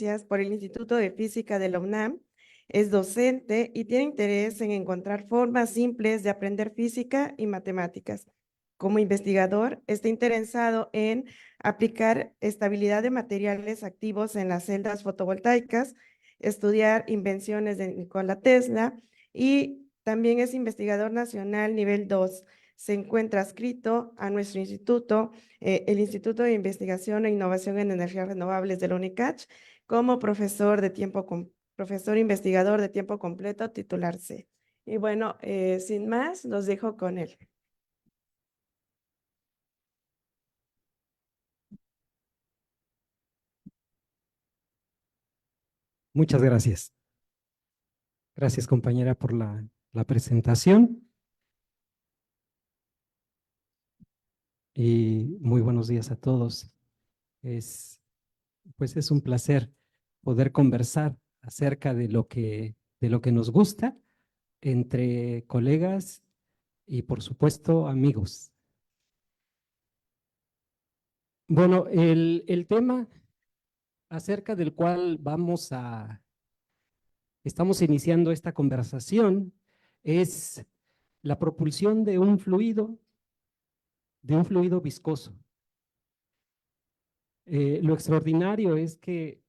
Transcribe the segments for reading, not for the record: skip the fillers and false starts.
Ciencias por el Instituto de Física de la UNAM. Es docente y tiene interés en encontrar formas simples de aprender física y matemáticas. Como investigador, está interesado en aplicar estabilidad de materiales activos en las celdas fotovoltaicas, estudiar invenciones de Nikola Tesla y también es investigador nacional nivel 2. Se encuentra adscrito a nuestro instituto, el Instituto de Investigación e Innovación en Energías Renovables de la UNICACH, como profesor investigador de tiempo completo, titular C. Y bueno, sin más, los dejo con él. Muchas gracias. Gracias, compañera, por la presentación. Y muy buenos días a todos. Pues es un placer poder conversar acerca de lo que nos gusta entre colegas y, por supuesto, amigos. Bueno, el tema acerca del cual estamos iniciando esta conversación es la propulsión de un fluido viscoso. Lo extraordinario es que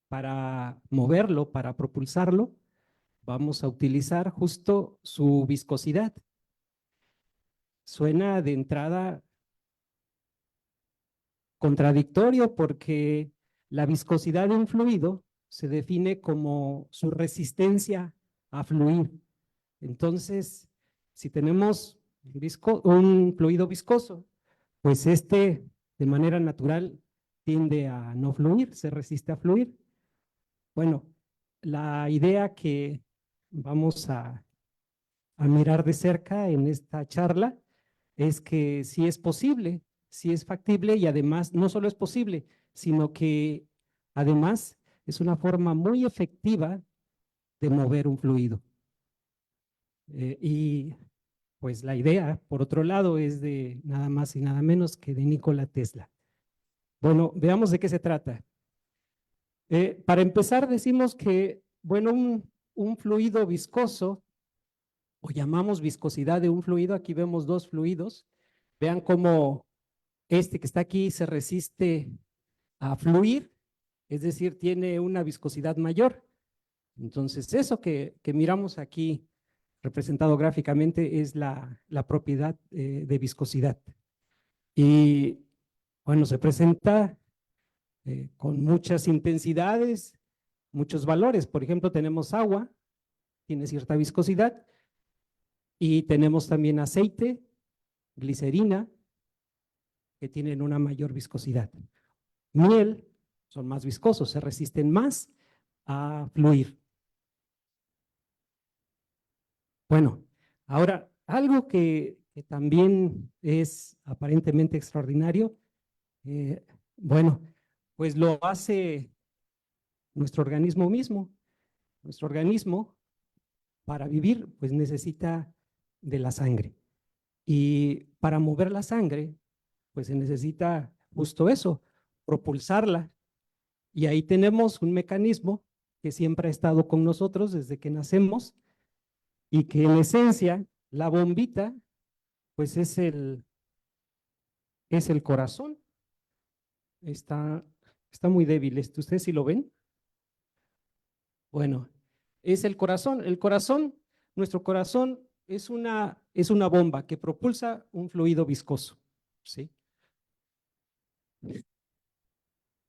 para moverlo, para propulsarlo, vamos a utilizar justo su viscosidad. Suena de entrada contradictorio porque la viscosidad de un fluido se define como su resistencia a fluir. Entonces, si tenemos un fluido viscoso, pues de manera natural tiende a no fluir, se resiste a fluir. Bueno, la idea que vamos a mirar de cerca en esta charla es que sí es posible, sí es factible y además no solo es posible, sino que además es una forma muy efectiva de mover un fluido. Y pues la idea, por otro lado, es de nada más y nada menos que de Nikola Tesla. Bueno, veamos de qué se trata. Para empezar, decimos que, bueno, un fluido viscoso, o llamamos viscosidad de un fluido, aquí vemos dos fluidos. Vean cómo este que está aquí se resiste a fluir, es decir, tiene una viscosidad mayor. Entonces, eso que miramos aquí representado gráficamente es la propiedad de viscosidad. Y bueno, se presenta con muchas intensidades, muchos valores. Por ejemplo, tenemos agua, tiene cierta viscosidad, y tenemos también aceite, glicerina, que tienen una mayor viscosidad. Miel, son más viscosos, se resisten más a fluir. Bueno, ahora, algo que también es aparentemente extraordinario, bueno, pues lo hace nuestro organismo mismo. Nuestro organismo, para vivir, pues necesita de la sangre. Y para mover la sangre, pues se necesita justo eso, propulsarla. Y ahí tenemos un mecanismo que siempre ha estado con nosotros desde que nacemos y que en esencia, la bombita, pues es el corazón. Está muy débil esto, ¿ustedes sí lo ven? Bueno, es el corazón. El corazón, nuestro corazón es una bomba que propulsa un fluido viscoso, ¿sí?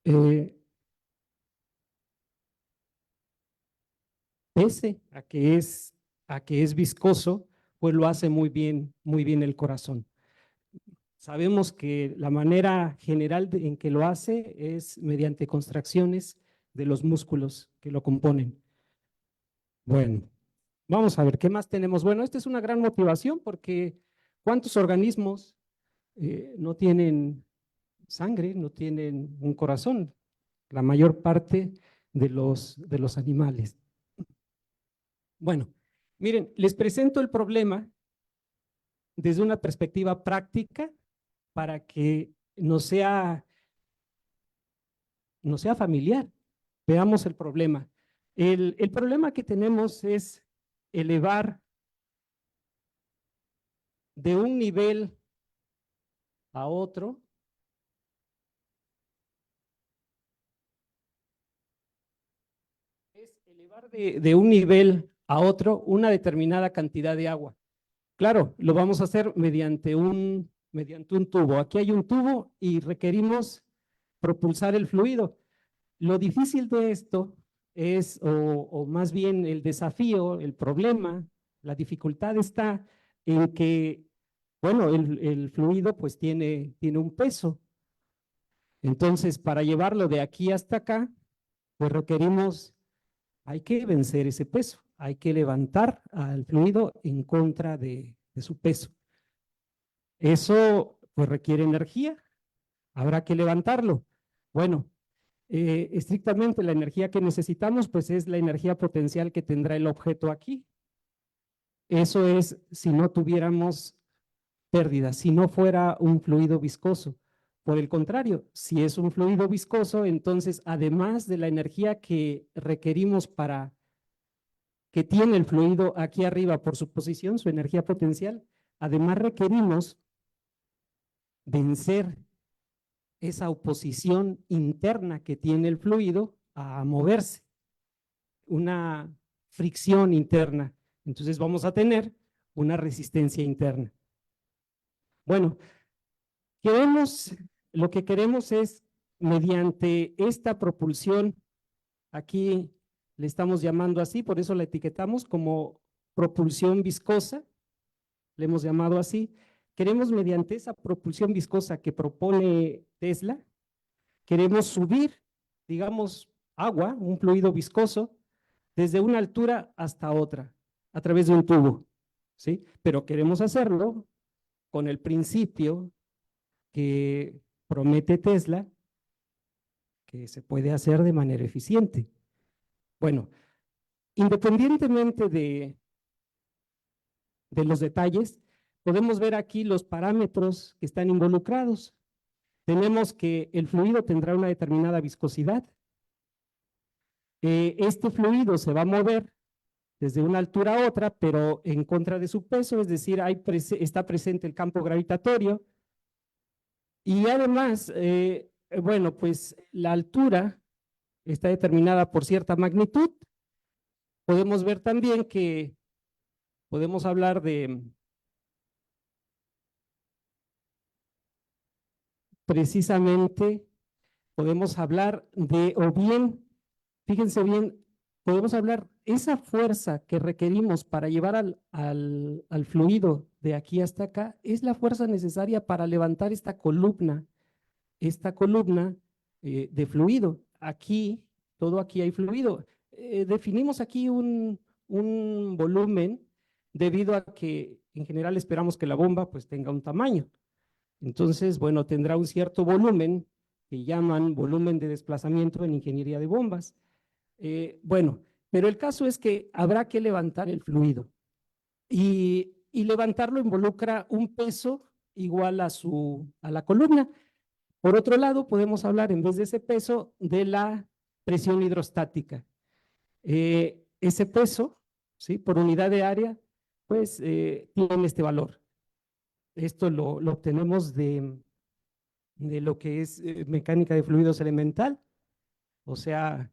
Eh, Pese a que es viscoso, pues lo hace muy bien el corazón. Sabemos que la manera general en que lo hace es mediante contracciones de los músculos que lo componen. Bueno, vamos a ver qué más tenemos. Bueno, esta es una gran motivación porque ¿cuántos organismos no tienen sangre, no tienen un corazón? La mayor parte de los animales. Bueno, miren, les presento el problema desde una perspectiva práctica para que nos sea familiar. veamos el problema. El problema que tenemos es elevar de un nivel a otro es elevar de un nivel a otro una determinada cantidad de agua. Claro, lo vamos a hacer mediante un tubo. Aquí hay un tubo y requerimos propulsar el fluido. Lo difícil de esto es, o más bien el desafío, el problema, la dificultad está en que, bueno, el fluido pues tiene un peso. Entonces, para llevarlo de aquí hasta acá, pues requerimos, hay que vencer ese peso, hay que levantar al fluido en contra de su peso. Eso pues requiere energía, habrá que levantarlo. Bueno, estrictamente la energía que necesitamos pues es la energía potencial que tendrá el objeto aquí. Eso es si no tuviéramos pérdida, si no fuera un fluido viscoso. Por el contrario, si es un fluido viscoso, entonces además de la energía que requerimos para que tiene el fluido aquí arriba por su posición, su energía potencial, además requerimos vencer esa oposición interna que tiene el fluido a moverse, una fricción interna. Entonces vamos a tener una resistencia interna. Bueno, lo que queremos es, mediante esta propulsión, aquí le estamos llamando así, por eso la etiquetamos como propulsión viscosa, le hemos llamado así. Queremos, mediante esa propulsión viscosa que propone Tesla, queremos subir, digamos, agua, un fluido viscoso, desde una altura hasta otra, a través de un tubo, ¿sí? Pero queremos hacerlo con el principio que promete Tesla, que se puede hacer de manera eficiente. Bueno, independientemente de los detalles, podemos ver aquí los parámetros que están involucrados. Tenemos que el fluido tendrá una determinada viscosidad. Este fluido se va a mover desde una altura a otra, pero en contra de su peso, es decir, está presente el campo gravitatorio. Y además, bueno, pues la altura está determinada por cierta magnitud. Podemos ver también que podemos hablar de precisamente, podemos hablar de, o bien, fíjense bien, podemos hablar, esa fuerza que requerimos para llevar al fluido de aquí hasta acá, es la fuerza necesaria para levantar esta columna de fluido. Aquí, todo aquí hay fluido. Definimos aquí un volumen debido a que en general esperamos que la bomba pues tenga un tamaño. Entonces, bueno, tendrá un cierto volumen que llaman volumen de desplazamiento en ingeniería de bombas. Bueno, pero el caso es que habrá que levantar el fluido y levantarlo involucra un peso igual a la columna. Por otro lado, podemos hablar en vez de ese peso de la presión hidrostática. Ese peso, ¿sí? Por unidad de área, pues tiene este valor. Esto lo obtenemos de lo que es mecánica de fluidos elemental, o sea,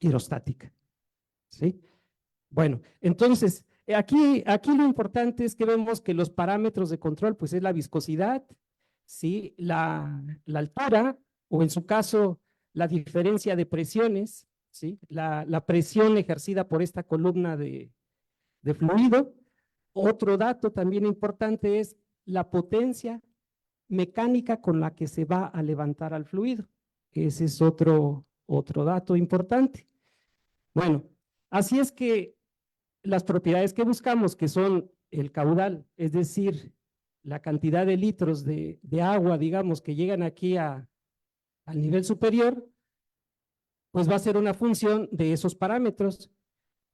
hidrostática, ¿sí? Bueno, entonces, aquí lo importante es que vemos que los parámetros de control, pues es la viscosidad, ¿sí? La altura, o en su caso, la diferencia de presiones, ¿sí? La presión ejercida por esta columna de fluido. Otro dato también importante es la potencia mecánica con la que se va a levantar al fluido. Ese es otro dato importante. Bueno, así es que las propiedades que buscamos, que son el caudal, es decir, la cantidad de litros de agua, digamos, que llegan aquí al nivel superior, pues va a ser una función de esos parámetros.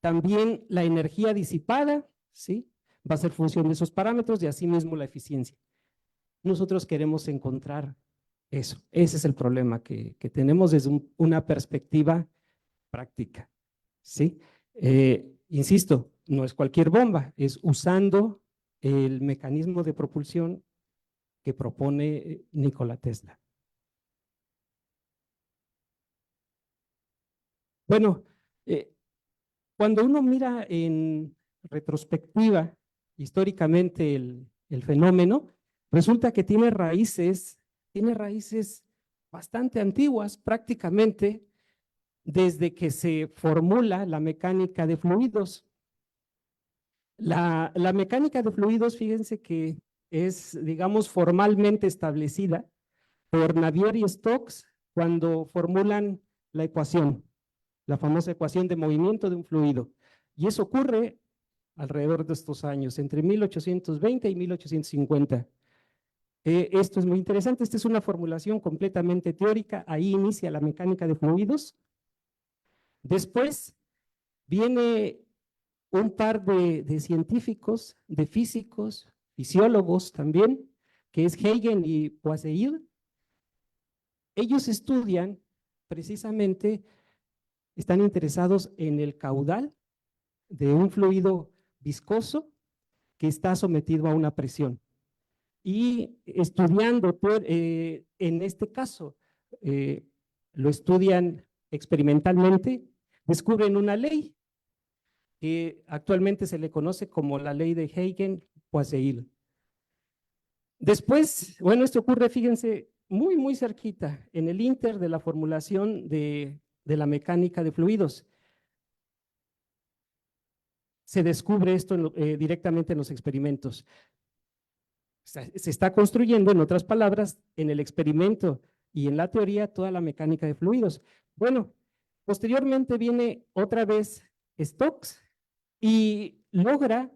También la energía disipada, ¿sí? Va a ser función de esos parámetros y asimismo la eficiencia. Nosotros queremos encontrar Ese es el problema que tenemos desde una perspectiva práctica, ¿sí? Insisto, no es cualquier bomba, es usando el mecanismo de propulsión que propone Nikola Tesla. Bueno, cuando uno mira en retrospectiva históricamente el fenómeno, resulta que tiene raíces bastante antiguas, prácticamente desde que se formula la mecánica de fluidos. La mecánica de fluidos, fíjense que es, digamos, formalmente establecida por Navier y Stokes cuando formulan la ecuación, la famosa ecuación de movimiento de un fluido. Y eso ocurre alrededor de estos años, entre 1820 y 1850. Esto es muy interesante, esta es una formulación completamente teórica, ahí inicia la mecánica de fluidos. Después viene un par de científicos, de físicos, fisiólogos también, que es Huygens y Poiseuille. Ellos estudian precisamente, están interesados en el caudal de un fluido viscoso que está sometido a una presión. Y estudiando, en este caso, lo estudian experimentalmente, descubren una ley que actualmente se le conoce como la ley de Huygens-Poiseuille. Después, bueno, esto ocurre, fíjense, muy cerquita, en el inter de la formulación de la mecánica de fluidos. Se descubre esto directamente en los experimentos. Se está construyendo, en otras palabras, en el experimento y en la teoría, toda la mecánica de fluidos. Bueno, posteriormente viene otra vez Stokes y logra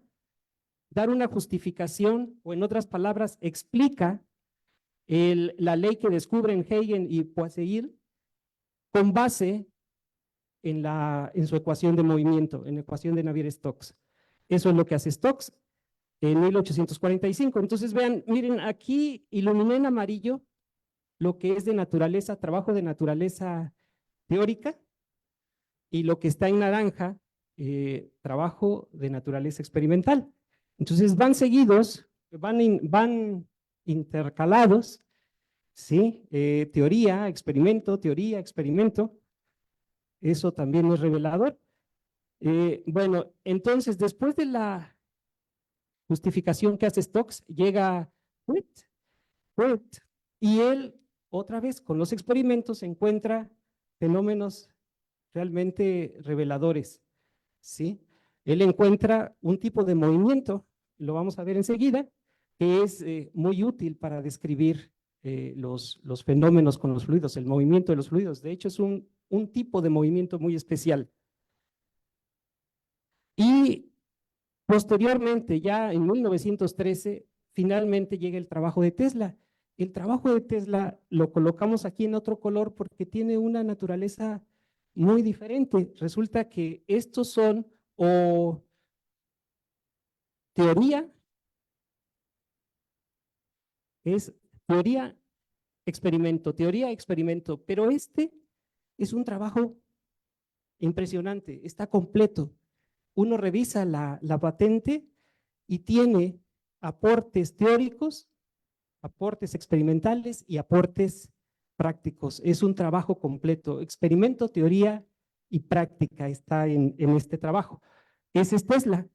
dar una justificación, o en otras palabras, explica la ley que descubren Huygens y Poiseuille con base en su ecuación de movimiento, en la ecuación de Navier-Stokes. Eso es lo que hace Stokes en 1845. Entonces vean, miren, aquí iluminé en amarillo lo que es de naturaleza, trabajo de naturaleza teórica, y lo que está en naranja, trabajo de naturaleza experimental. Entonces van seguidos, van intercalados, ¿sí? Teoría, experimento, eso también es revelador. Bueno, entonces después de la justificación que hace Stokes, llega Witt, y él, otra vez, con los experimentos, encuentra fenómenos realmente reveladores, ¿sí? Él encuentra un tipo de movimiento, lo vamos a ver enseguida, que es muy útil para describir los fenómenos con los fluidos, el movimiento de los fluidos. De hecho, es un tipo de movimiento muy especial. Y posteriormente, ya en 1913, finalmente llega el trabajo de Tesla. El trabajo de Tesla lo colocamos aquí en otro color porque tiene una naturaleza muy diferente. Resulta que estos son o teoría, es teoría, experimento, pero este es un trabajo impresionante, está completo. Uno revisa la patente y tiene aportes teóricos, aportes experimentales y aportes prácticos. Es un trabajo completo, experimento, teoría y práctica está en este trabajo. Ese es Tesla.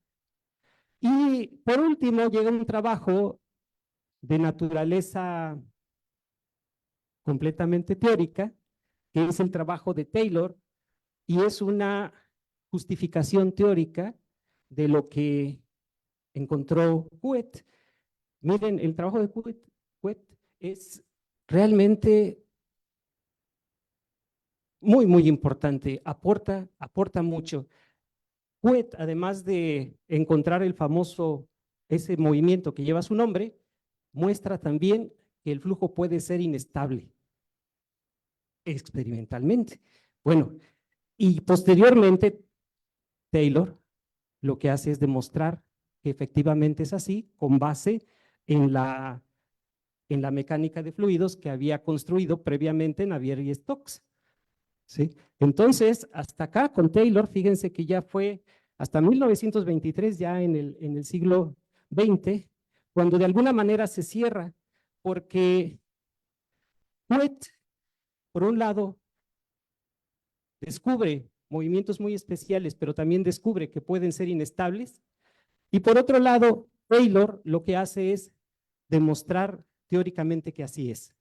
Y por último llega un trabajo de naturaleza completamente teórica, que es el trabajo de Taylor, y es una justificación teórica de lo que encontró Coué. Miren, el trabajo de Coué es realmente muy importante, aporta mucho. Coué, además de encontrar el famoso, ese movimiento que lleva su nombre, muestra también que el flujo puede ser inestable experimentalmente. Bueno, y posteriormente Taylor lo que hace es demostrar que efectivamente es así con base en en la mecánica de fluidos que había construido previamente Navier y Stokes. ¿Sí? Entonces, hasta acá con Taylor, fíjense que ya fue hasta 1923, ya en el siglo XX, cuando de alguna manera se cierra, porque Couette, por un lado, descubre movimientos muy especiales, pero también descubre que pueden ser inestables, y por otro lado, Taylor lo que hace es demostrar teóricamente que así es.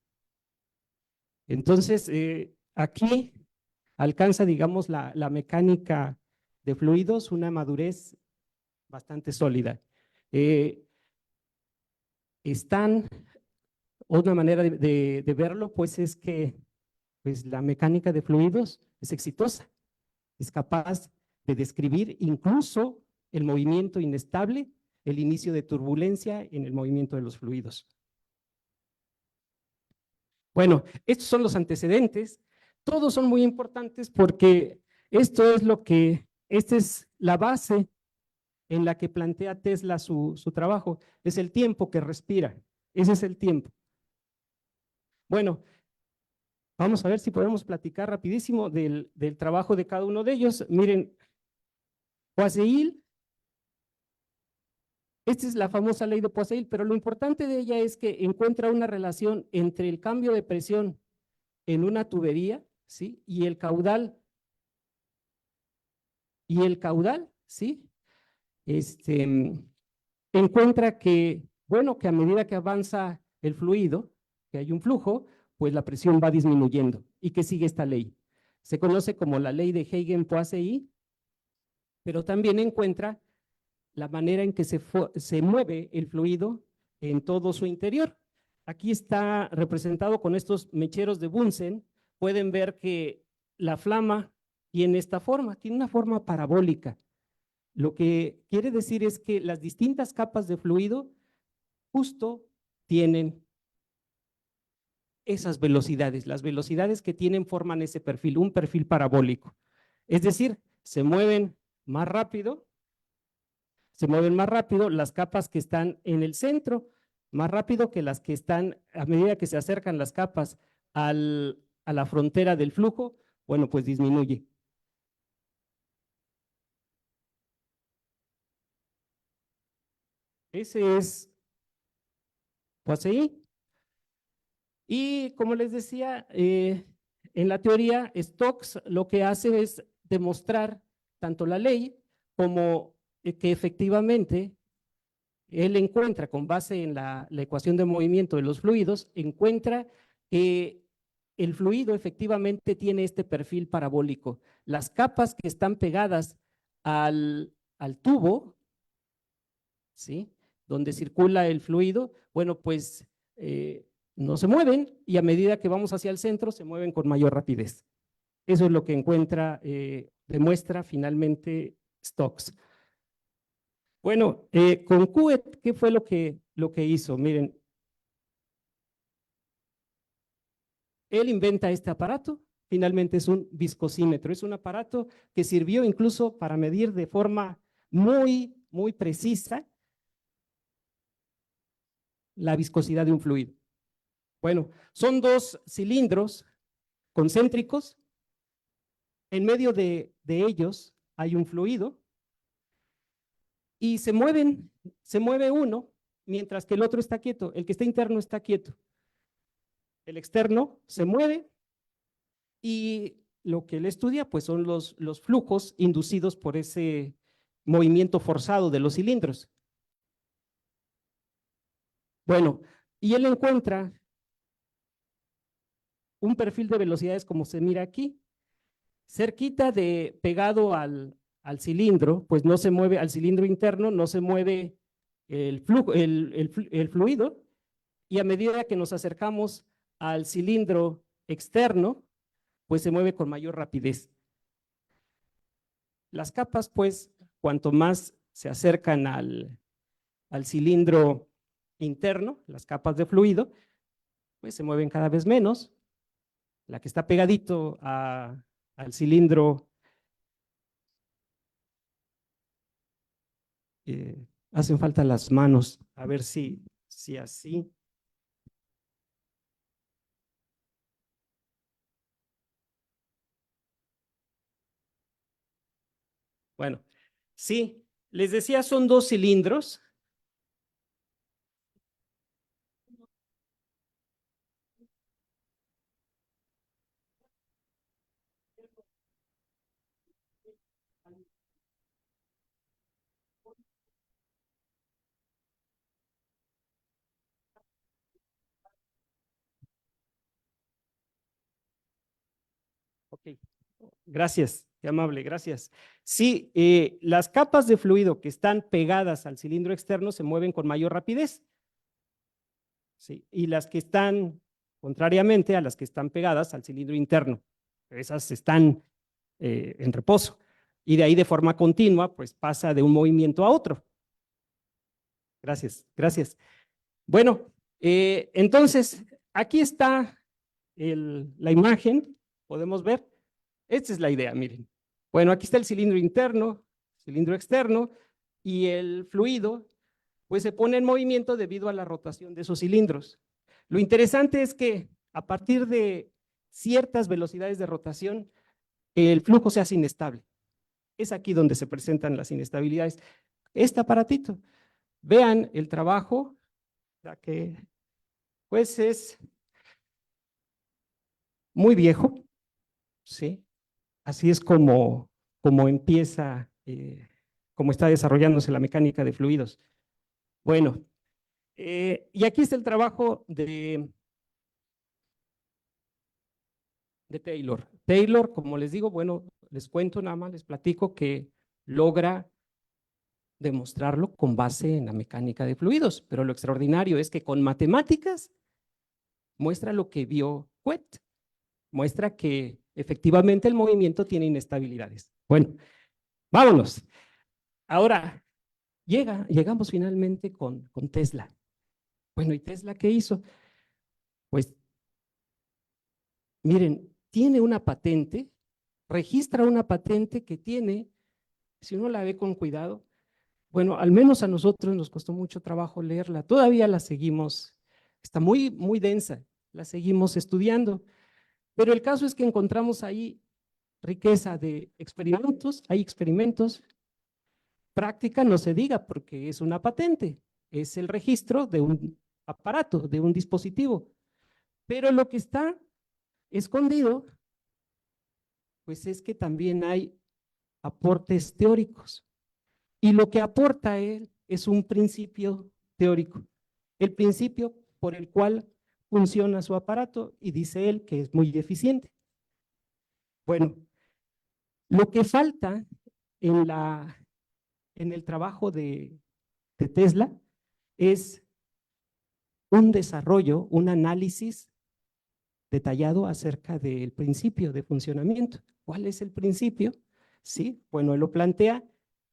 Entonces, aquí alcanza, digamos, la mecánica de fluidos una madurez bastante sólida. Otra manera de verlo, pues, es que pues, la mecánica de fluidos es exitosa, es capaz de describir incluso el movimiento inestable, el inicio de turbulencia en el movimiento de los fluidos. Bueno, estos son los antecedentes. Todos son muy importantes porque esta es la base en la que plantea Tesla su trabajo. Es el tiempo que respira. Ese es el tiempo. Bueno, vamos a ver si podemos platicar rapidísimo del trabajo de cada uno de ellos. Miren, Poiseuille, esta es la famosa ley de Poiseuille, pero lo importante de ella es que encuentra una relación entre el cambio de presión en una tubería, ¿sí? Y el caudal, ¿sí? Encuentra que, bueno, que a medida que avanza el fluido, que hay un flujo, pues la presión va disminuyendo y que sigue esta ley. Se conoce como la ley de Huygens-Poiseuille, pero también encuentra la manera en que se mueve el fluido en todo su interior. Aquí está representado con estos mecheros de Bunsen. Pueden ver que la flama tiene esta forma, tiene una forma parabólica. Lo que quiere decir es que las distintas capas de fluido justo tienen esas velocidades. Las velocidades que tienen forman ese perfil, un perfil parabólico. Es decir, se mueven más rápido las capas que están en el centro, más rápido que las que están, a medida que se acercan las capas a la frontera del flujo, bueno, pues disminuye. Ese es Poiseuille. Y como les decía, en la teoría, Stokes lo que hace es demostrar tanto la ley como que efectivamente él encuentra, con base en la ecuación de movimiento de los fluidos, encuentra que el fluido efectivamente tiene este perfil parabólico. Las capas que están pegadas al tubo, ¿sí? Donde circula el fluido, bueno, pues no se mueven y a medida que vamos hacia el centro se mueven con mayor rapidez. Eso es lo que demuestra finalmente Stokes. Bueno, con Couette, ¿qué fue lo que hizo? Miren, él inventa este aparato, finalmente es un viscosímetro, es un aparato que sirvió incluso para medir de forma muy, muy precisa la viscosidad de un fluido. Bueno, son dos cilindros concéntricos, en medio de ellos hay un fluido y se mueve uno mientras que el otro está quieto, el que está interno está quieto. El externo se mueve y lo que él estudia pues son los flujos inducidos por ese movimiento forzado de los cilindros. Bueno, y él encuentra un perfil de velocidades como se mira aquí, cerquita pegado al cilindro, pues no se mueve, al cilindro interno no se mueve el fluido, y a medida que nos acercamos al cilindro externo, pues se mueve con mayor rapidez. Las capas, pues, cuanto más se acercan al cilindro interno, las capas de fluido, pues se mueven cada vez menos. La que está pegadito al cilindro hacen falta las manos, a ver si así. Bueno, sí, les decía, son dos cilindros. Ok, gracias, qué amable, gracias. Sí, las capas de fluido que están pegadas al cilindro externo se mueven con mayor rapidez. Sí, y las que están, contrariamente a las que están pegadas al cilindro interno, esas están en reposo. Y de ahí de forma continua, pues pasa de un movimiento a otro. Gracias, gracias. Bueno, entonces, aquí está la imagen, podemos ver. Esta es la idea, miren. Bueno, aquí está el cilindro interno, cilindro externo, y el fluido, pues se pone en movimiento debido a la rotación de esos cilindros. Lo interesante es que a partir de ciertas velocidades de rotación, el flujo se hace inestable. Es aquí donde se presentan las inestabilidades. Este aparatito, vean el trabajo, ya que pues es muy viejo, ¿sí? Así es como empieza, como está desarrollándose la mecánica de fluidos. Bueno, y aquí está el trabajo de Taylor. Taylor, como les digo, bueno, les cuento nada más, les platico que logra demostrarlo con base en la mecánica de fluidos, pero lo extraordinario es que con matemáticas muestra lo que vio Couette, muestra que efectivamente el movimiento tiene inestabilidades. Bueno, vámonos. Ahora, llegamos finalmente con Tesla. Bueno, ¿y Tesla qué hizo? Pues, miren, tiene una patente, registra una patente que tiene, si uno la ve con cuidado, bueno, al menos a nosotros nos costó mucho trabajo leerla, todavía la seguimos, está muy densa, la seguimos estudiando, pero el caso es que encontramos ahí riqueza de experimentos, hay experimentos, práctica no se diga porque es una patente, es el registro de un aparato, de un dispositivo, pero lo que está escondido, pues es que también hay aportes teóricos. Y lo que aporta él es un principio teórico, el principio por el cual funciona su aparato y dice él que es muy eficiente. Bueno, lo que falta en, en el trabajo de Tesla es un desarrollo, un análisis detallado acerca del principio de funcionamiento. ¿Cuál es el principio? Sí, bueno, él lo plantea,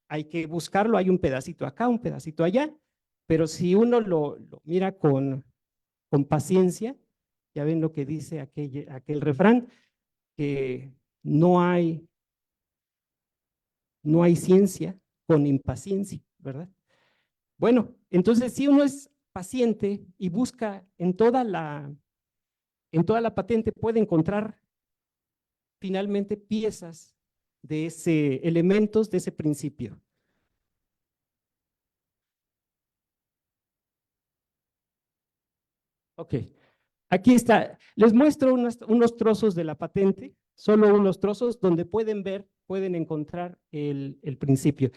hay que buscarlo, hay un pedacito acá, un pedacito allá, pero si uno lo mira con paciencia, ya ven lo que dice aquel refrán, que no hay ciencia con impaciencia, ¿verdad? Bueno, entonces si uno es paciente y busca en toda la patente, puede encontrar finalmente piezas de ese, elementos de ese principio. Ok, aquí está. Les muestro unos trozos de la patente, solo unos trozos donde pueden ver, pueden encontrar el principio.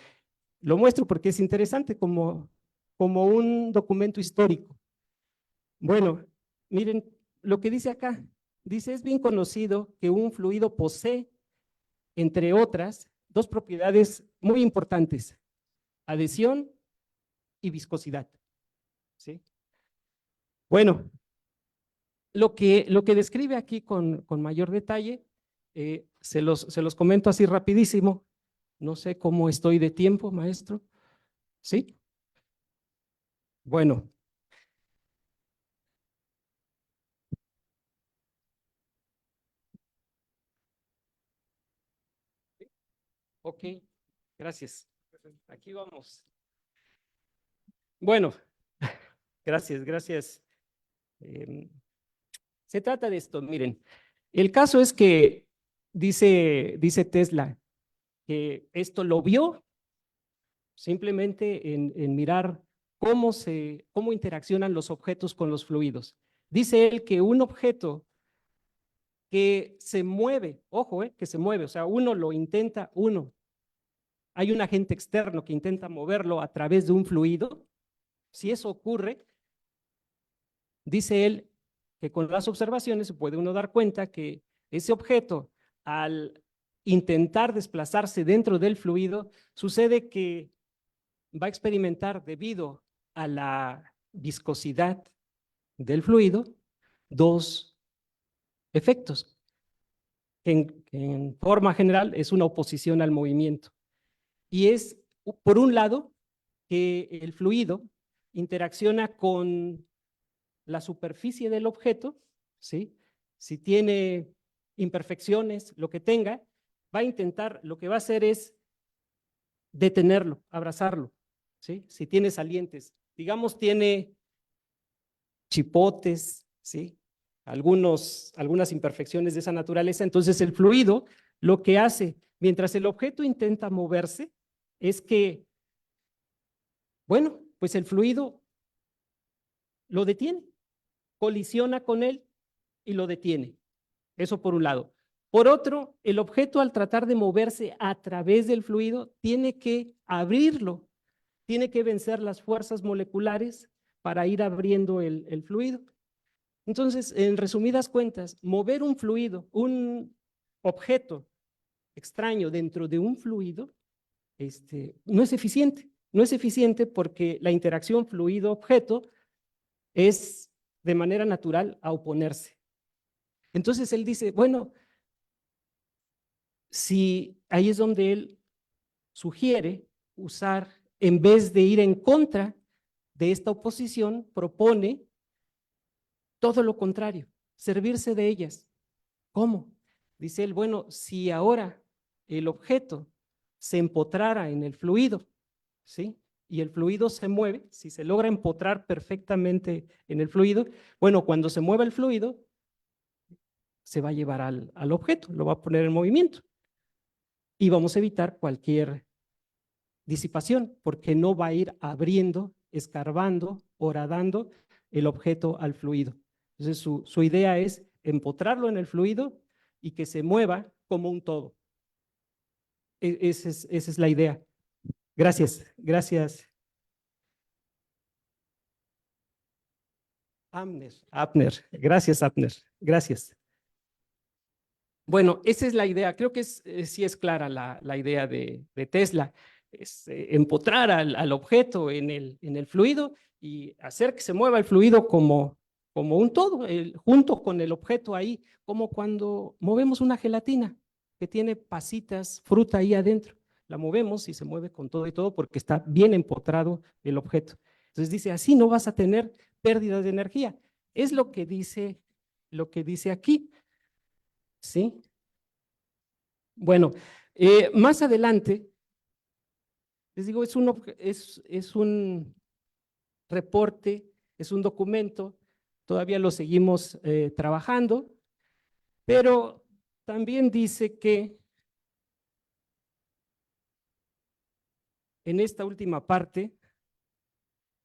Lo muestro porque es interesante como un documento histórico. Bueno, miren lo que dice acá. Dice, es bien conocido que un fluido posee, entre otras, dos propiedades muy importantes, adhesión y viscosidad. ¿Sí? Bueno, lo que describe aquí con mayor detalle, se los comento así rapidísimo. No sé cómo estoy de tiempo, maestro. ¿Sí? Bueno, ok, gracias. Aquí vamos. Bueno, gracias, gracias. Em, Se trata de esto, miren. El caso es que dice Tesla que esto lo vio simplemente en mirar cómo interaccionan los objetos con los fluidos. Dice él que un objeto que se mueve, ojo, que se mueve, o sea, uno lo intenta, hay un agente externo que intenta moverlo a través de un fluido. Si eso ocurre, dice él que con las observaciones se puede uno dar cuenta que ese objeto, al intentar desplazarse dentro del fluido, sucede que va a experimentar, debido a la viscosidad del fluido, dos efectos. En forma general es una oposición al movimiento. Y es, por un lado, que el fluido interacciona con la superficie del objeto, ¿sí? Si tiene imperfecciones, lo que tenga, va a intentar, lo que va a hacer es detenerlo, abrazarlo, ¿sí? Si tiene salientes, digamos, tiene chipotes, ¿sí? Algunas imperfecciones de esa naturaleza, entonces el fluido lo que hace, mientras el objeto intenta moverse, es que, bueno, pues el fluido lo detiene, colisiona con él y lo detiene. Eso por un lado. Por otro, el objeto, al tratar de moverse a través del fluido, tiene que abrirlo, tiene que vencer las fuerzas moleculares para ir abriendo el fluido. Entonces, en resumidas cuentas, mover un fluido, un objeto extraño dentro de un fluido, no es eficiente. No es eficiente porque la interacción fluido-objeto es de manera natural a oponerse. Entonces él dice, bueno, si ahí es donde él sugiere usar, en vez de ir en contra de esta oposición, propone todo lo contrario, servirse de ellas. ¿Cómo? Dice él, bueno, si ahora el objeto se empotrara en el fluido, ¿sí? Y el fluido se mueve, si se logra empotrar perfectamente en el fluido, bueno, cuando se mueva el fluido, se va a llevar al objeto, lo va a poner en movimiento. Y vamos a evitar cualquier disipación, porque no va a ir abriendo, escarbando, horadando el objeto al fluido. Entonces su idea es empotrarlo en el fluido y que se mueva como un todo. Esa es la idea. Gracias, gracias. Abner, gracias Abner, gracias. Bueno, esa es la idea, creo que sí es clara la idea de Tesla, es empotrar al objeto en el fluido y hacer que se mueva el fluido como un todo, junto con el objeto ahí, como cuando movemos una gelatina que tiene pasitas, fruta ahí adentro, la movemos y se mueve con todo y todo porque está bien empotrado el objeto. Entonces dice, así no vas a tener pérdidas de energía. Es lo que dice aquí. ¿Sí? Bueno, más adelante, les digo, es un reporte, es un documento, todavía lo seguimos trabajando, pero también dice que en esta última parte,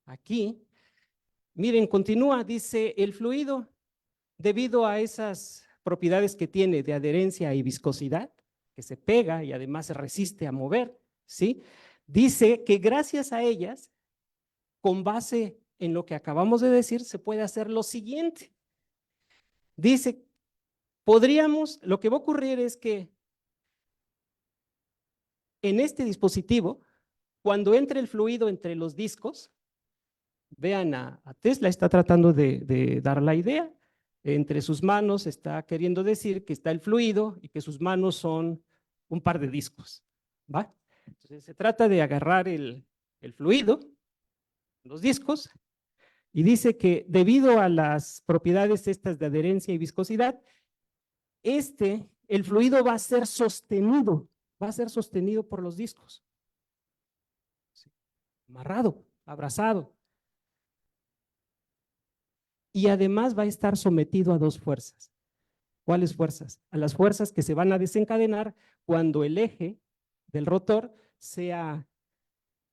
aquí, miren, continúa, dice, el fluido, debido a esas propiedades que tiene de adherencia y viscosidad, que se pega y además se resiste a mover, ¿sí? Dice que gracias a ellas, con base en lo que acabamos de decir, se puede hacer lo siguiente. Dice, lo que va a ocurrir es que en este dispositivo, cuando entre el fluido entre los discos, vean a Tesla, está tratando de dar la idea, entre sus manos está queriendo decir que está el fluido y que sus manos son un par de discos, ¿va? Entonces se trata de agarrar el fluido, los discos, y dice que debido a las propiedades estas de adherencia y viscosidad, el fluido va a ser sostenido por los discos, ¿sí? Amarrado, abrazado. Y además va a estar sometido a dos fuerzas. ¿Cuáles fuerzas? A las fuerzas que se van a desencadenar cuando el eje del rotor sea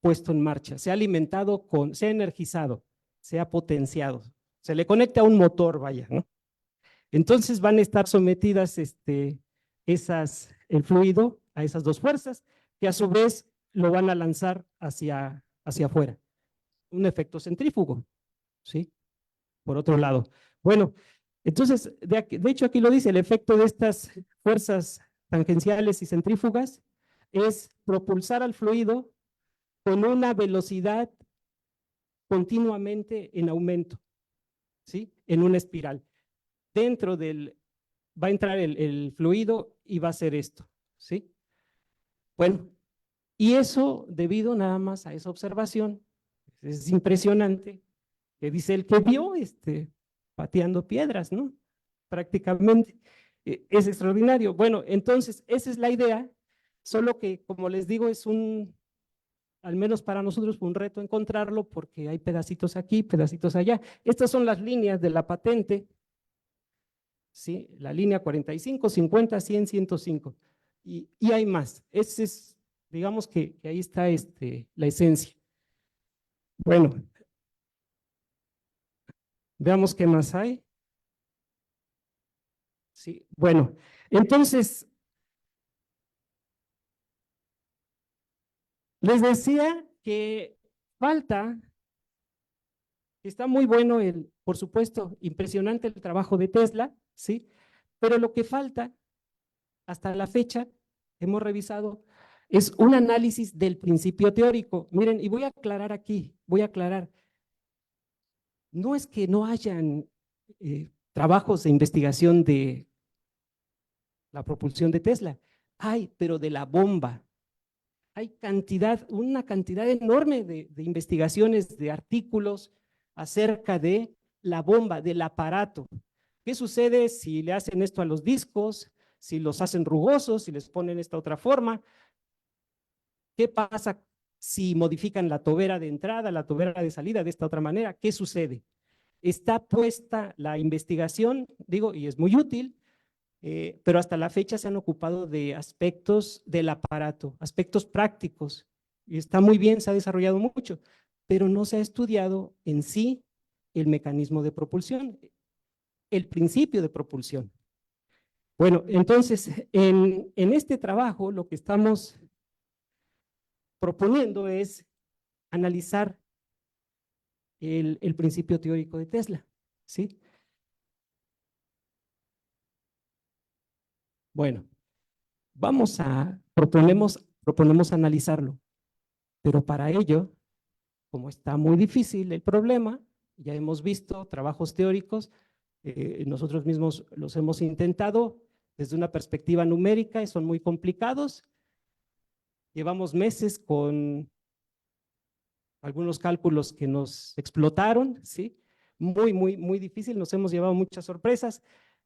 puesto en marcha, sea alimentado sea energizado, sea potenciado, se le conecte a un motor, vaya, ¿no? Entonces van a estar sometidas el fluido a esas dos fuerzas, que a su vez lo van a lanzar hacia afuera. Un efecto centrífugo, ¿sí? Por otro lado. Bueno, entonces, de hecho aquí lo dice, el efecto de estas fuerzas tangenciales y centrífugas es propulsar al fluido con una velocidad continuamente en aumento, ¿sí? En una espiral. Dentro va a entrar el fluido y va a hacer esto, ¿sí? Bueno, y eso debido nada más a esa observación, es impresionante, que dice el que vio pateando piedras, ¿no? Prácticamente, es extraordinario. Bueno, entonces, esa es la idea, solo que, como les digo, al menos para nosotros fue un reto encontrarlo porque hay pedacitos aquí, pedacitos allá. Estas son las líneas de la patente, ¿sí? La línea 45, 50, 100, 105. Y hay más. Ese es, digamos que ahí está la esencia. Bueno, veamos qué más hay. Sí, bueno, entonces, les decía que falta, está muy bueno por supuesto, impresionante el trabajo de Tesla, ¿sí? Pero lo que falta hasta la fecha, hemos revisado, es un análisis del principio teórico. Miren, y voy a aclarar aquí, no es que no hayan trabajos de investigación de la propulsión de Tesla, hay, pero de la bomba. Hay una cantidad enorme de investigaciones, de artículos acerca de la bomba, del aparato. ¿Qué sucede si le hacen esto a los discos? Si los hacen rugosos, si les ponen esta otra forma. ¿Qué pasa si modifican la tobera de entrada, la tobera de salida de esta otra manera? ¿Qué sucede? Está puesta la investigación, digo, y es muy útil, pero hasta la fecha se han ocupado de aspectos del aparato, aspectos prácticos, y está muy bien, se ha desarrollado mucho, pero no se ha estudiado en sí el mecanismo de propulsión, el principio de propulsión. Bueno, entonces, en este trabajo lo que estamos proponiendo es analizar el principio teórico de Tesla, ¿sí? Bueno, proponemos analizarlo, pero para ello, como está muy difícil el problema, ya hemos visto trabajos teóricos, nosotros mismos los hemos intentado desde una perspectiva numérica y son muy complicados. Llevamos meses con algunos cálculos que nos explotaron, ¿sí? Muy difícil, nos hemos llevado muchas sorpresas.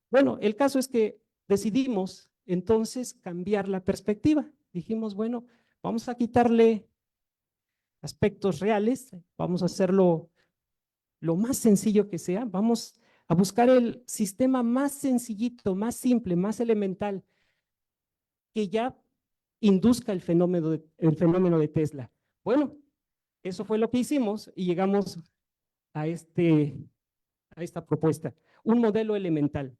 Bueno, el caso es que decidimos entonces cambiar la perspectiva. Dijimos, bueno, vamos a quitarle aspectos reales, vamos a hacerlo lo más sencillo que sea, vamos a buscar el sistema más sencillito, más simple, más elemental, que ya induzca el fenómeno de Tesla. Bueno, eso fue lo que hicimos y llegamos a esta propuesta, un modelo elemental,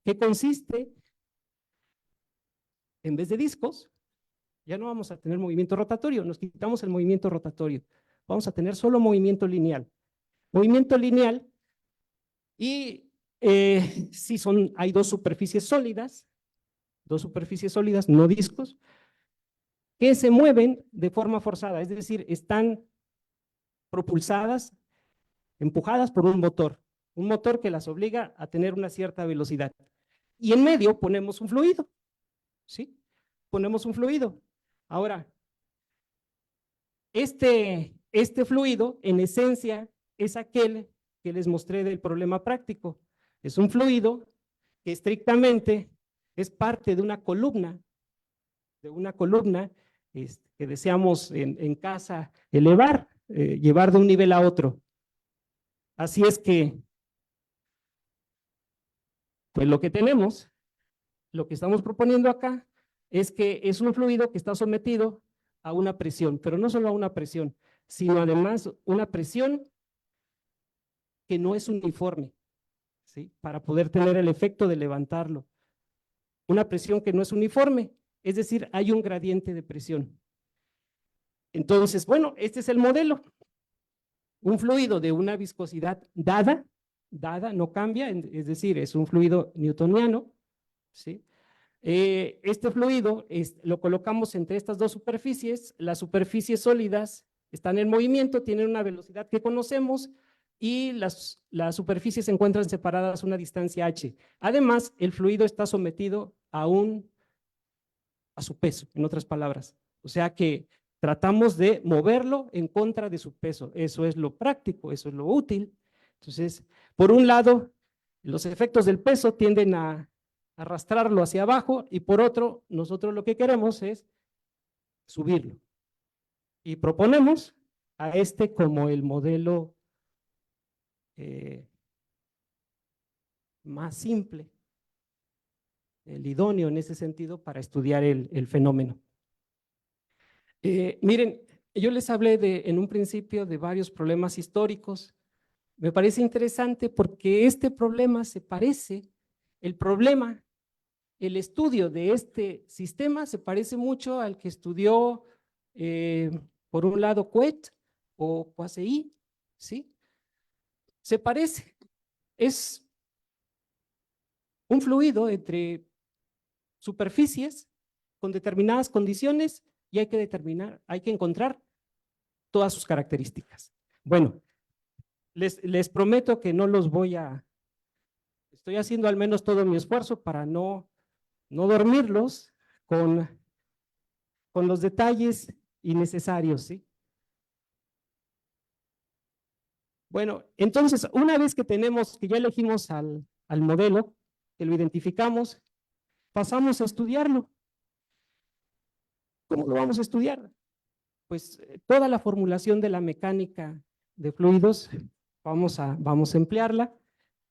que consiste, en vez de discos, ya no vamos a tener movimiento rotatorio, nos quitamos el movimiento rotatorio, vamos a tener solo movimiento lineal. Movimiento lineal y sí hay dos superficies sólidas, no discos, que se mueven de forma forzada, es decir, están propulsadas, empujadas por un motor que las obliga a tener una cierta velocidad. Y en medio ponemos un fluido, ¿sí? Ponemos un fluido. Ahora, este fluido, en esencia, es aquel que les mostré del problema práctico. Es un fluido que estrictamente es parte de una columna, que deseamos en casa elevar, llevar de un nivel a otro. Así es que, pues lo que estamos proponiendo acá, es que es un fluido que está sometido a una presión, pero no solo a una presión, sino además una presión que no es uniforme, ¿sí? Para poder tener el efecto de levantarlo. Una presión que no es uniforme, es decir, hay un gradiente de presión. Entonces, bueno, este es el modelo. Un fluido de una viscosidad dada, no cambia, es decir, es un fluido newtoniano, ¿sí? Este fluido lo colocamos entre estas dos superficies. Las superficies sólidas están en movimiento, tienen una velocidad que conocemos y las superficies se encuentran separadas a una distancia h. Además, el fluido está sometido a su peso, en otras palabras. O sea que tratamos de moverlo en contra de su peso. Eso es lo práctico, eso es lo útil. Entonces, por un lado, los efectos del peso tienden a arrastrarlo hacia abajo y por otro, nosotros lo que queremos es subirlo. Y proponemos a este como el modelo más simple, el idóneo en ese sentido para estudiar el fenómeno. Miren, yo les hablé en un principio de varios problemas históricos. Me parece interesante porque este problema se parece, el estudio de este sistema se parece mucho al que estudió, por un lado, Couette o Coisei, ¿sí? Se parece, es un fluido entre superficies con determinadas condiciones y hay que encontrar todas sus características. Bueno, les prometo que no los estoy haciendo al menos todo mi esfuerzo para no dormirlos con los detalles innecesarios, ¿sí? Bueno, entonces, una vez que ya elegimos al modelo, que lo identificamos, pasamos a estudiarlo. ¿Cómo lo vamos a estudiar? Pues toda la formulación de la mecánica de fluidos, vamos a emplearla,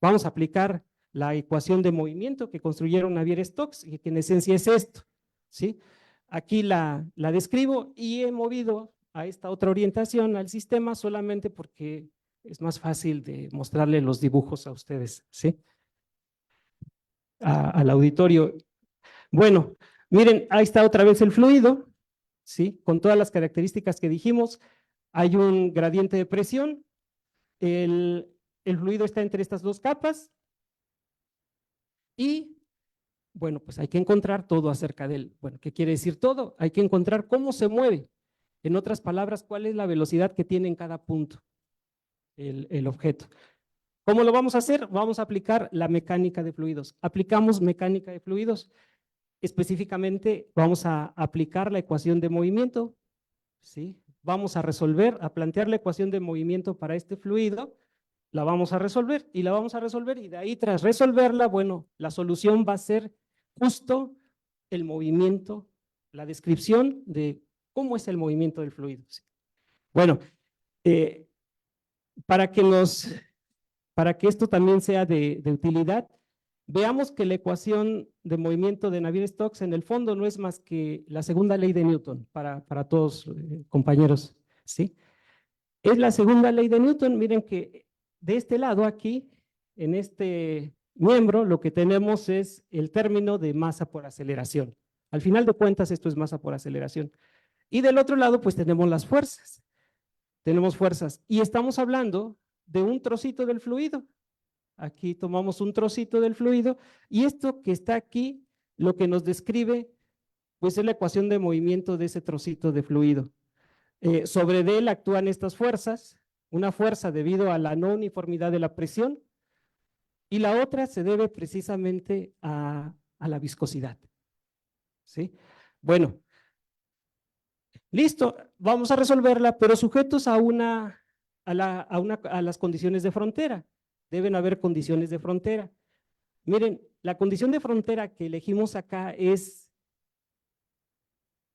vamos a aplicar la ecuación de movimiento que construyeron Navier-Stokes, y que en esencia es esto, ¿sí? Aquí la describo y he movido a esta otra orientación al sistema solamente porque es más fácil de mostrarle los dibujos a ustedes, ¿sí? Al auditorio. Bueno, miren, ahí está otra vez el fluido, ¿sí? Con todas las características que dijimos. Hay un gradiente de presión, el fluido está entre estas dos capas y, bueno, pues hay que encontrar todo acerca de él. Bueno, ¿qué quiere decir todo? Hay que encontrar cómo se mueve. En otras palabras, cuál es la velocidad que tiene en cada punto el objeto. ¿Cómo lo vamos a hacer? Vamos a aplicar la mecánica de fluidos. Aplicamos mecánica de fluidos. Específicamente, vamos a aplicar la ecuación de movimiento, ¿sí? Vamos a plantear la ecuación de movimiento para este fluido, la vamos a resolver y de ahí, tras resolverla, bueno, la solución va a ser justo el movimiento, la descripción de cómo es el movimiento del fluido, ¿sí? Bueno, para que esto también sea de utilidad, veamos que la ecuación de movimiento de Navier-Stokes en el fondo no es más que la segunda ley de Newton para todos, compañeros, ¿sí? Es la segunda ley de Newton. Miren que de este lado aquí, en este miembro, lo que tenemos es el término de masa por aceleración. Al final de cuentas, esto es masa por aceleración. Y del otro lado, pues tenemos las fuerzas. Tenemos fuerzas. Y estamos hablando de un trocito del fluido. Aquí tomamos un trocito del fluido y esto que está aquí, lo que nos describe, pues es la ecuación de movimiento de ese trocito de fluido. Sobre él actúan estas fuerzas, una fuerza debido a la no uniformidad de la presión y la otra se debe precisamente a la viscosidad, ¿sí? Bueno, listo, vamos a resolverla, pero sujetos a las condiciones de frontera. Deben haber condiciones de frontera. Miren, la condición de frontera que elegimos acá es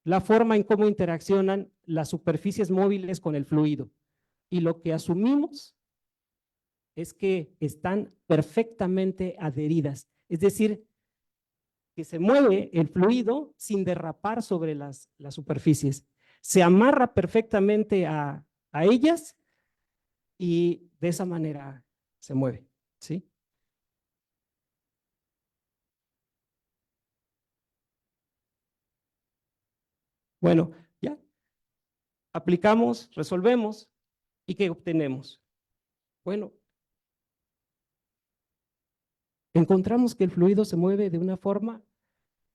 la forma en cómo interaccionan las superficies móviles con el fluido. Y lo que asumimos es que están perfectamente adheridas. Es decir, que se mueve el fluido sin derrapar sobre las superficies. Se amarra perfectamente a ellas y de esa manera se mueve, ¿sí? Bueno, ya aplicamos, resolvemos y ¿qué obtenemos? Bueno, encontramos que el fluido se mueve de una forma,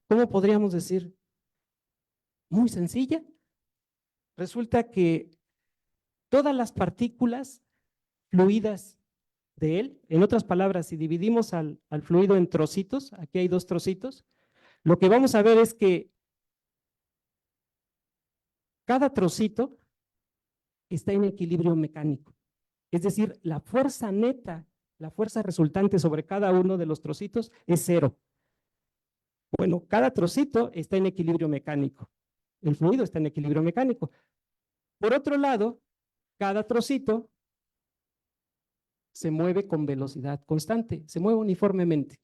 ¿cómo podríamos decir? Muy sencilla. Resulta que todas las partículas fluidas de él, en otras palabras, si dividimos al fluido en trocitos, aquí hay 2 trocitos, lo que vamos a ver es que cada trocito está en equilibrio mecánico. Es decir, la fuerza neta, la fuerza resultante sobre cada uno de los trocitos es 0. Bueno, cada trocito está en equilibrio mecánico. El fluido está en equilibrio mecánico. Por otro lado, cada trocito se mueve con velocidad constante, se mueve uniformemente.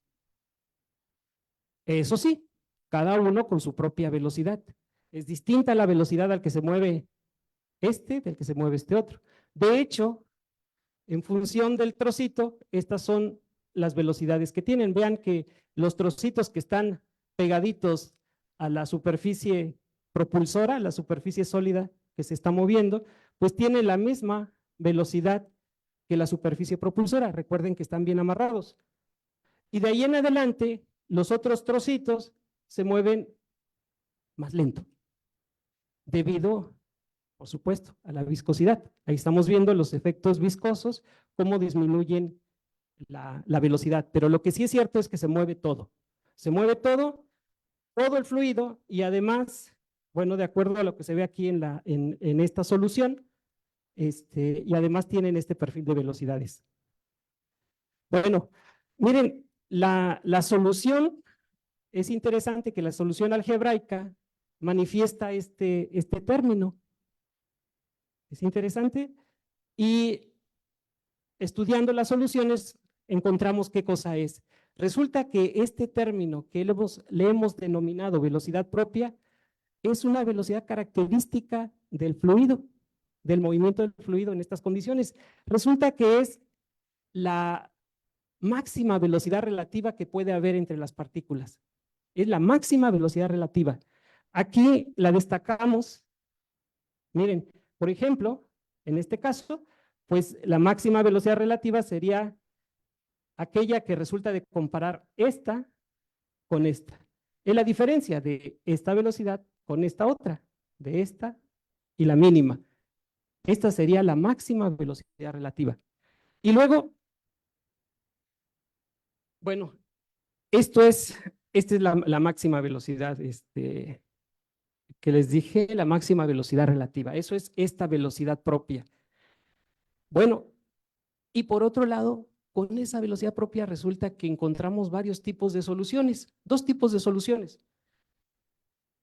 Eso sí, cada uno con su propia velocidad. Es distinta la velocidad al que se mueve del que se mueve este otro. De hecho, en función del trocito, estas son las velocidades que tienen. Vean que los trocitos que están pegaditos a la superficie propulsora, la superficie sólida que se está moviendo, pues tiene la misma velocidad que la superficie propulsora. Recuerden que están bien amarrados. Y de ahí en adelante, los otros trocitos se mueven más lento, debido, por supuesto, a la viscosidad. Ahí estamos viendo los efectos viscosos, cómo disminuyen la velocidad. Pero lo que sí es cierto es que se mueve todo. Se mueve todo el fluido y además, bueno, de acuerdo a lo que se ve aquí en esta solución, y además tienen este perfil de velocidades. Bueno, miren, la solución, es interesante que la solución algebraica manifiesta este término. Es interesante. Y estudiando las soluciones, encontramos qué cosa es. Resulta que este término que le hemos denominado velocidad propia es una velocidad característica del fluido, del movimiento del fluido en estas condiciones. Resulta que es la máxima velocidad relativa que puede haber entre las partículas. Es la máxima velocidad relativa. Aquí la destacamos. Miren, por ejemplo, en este caso, pues la máxima velocidad relativa sería aquella que resulta de comparar esta con esta. Es la diferencia de esta velocidad con esta otra, de esta y la mínima. Esta sería la máxima velocidad relativa. Y luego, bueno, esta es la máxima velocidad, que les dije, la máxima velocidad relativa. Eso es esta velocidad propia. Bueno, y por otro lado, con esa velocidad propia resulta que encontramos varios tipos de soluciones, 2 tipos de soluciones.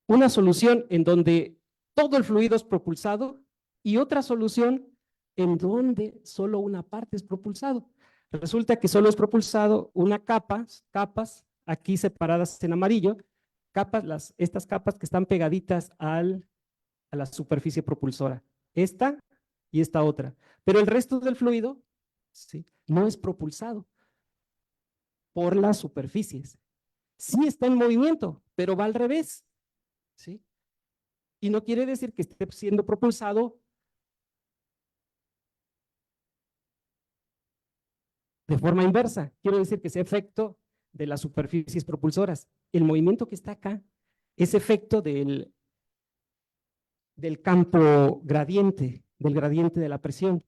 Una solución en donde todo el fluido es propulsado y otra solución en donde solo una parte es propulsado. Resulta que solo es propulsado una capas, aquí separadas en amarillo, estas capas que están pegaditas a la superficie propulsora. Esta y esta otra. Pero el resto del fluido, ¿sí?, no es propulsado por las superficies. Sí está en movimiento, pero va al revés, ¿sí? Y no quiere decir que esté siendo propulsado de forma inversa. Quiero decir que ese efecto de las superficies propulsoras, el movimiento que está acá, es efecto del campo gradiente, del gradiente de la presión.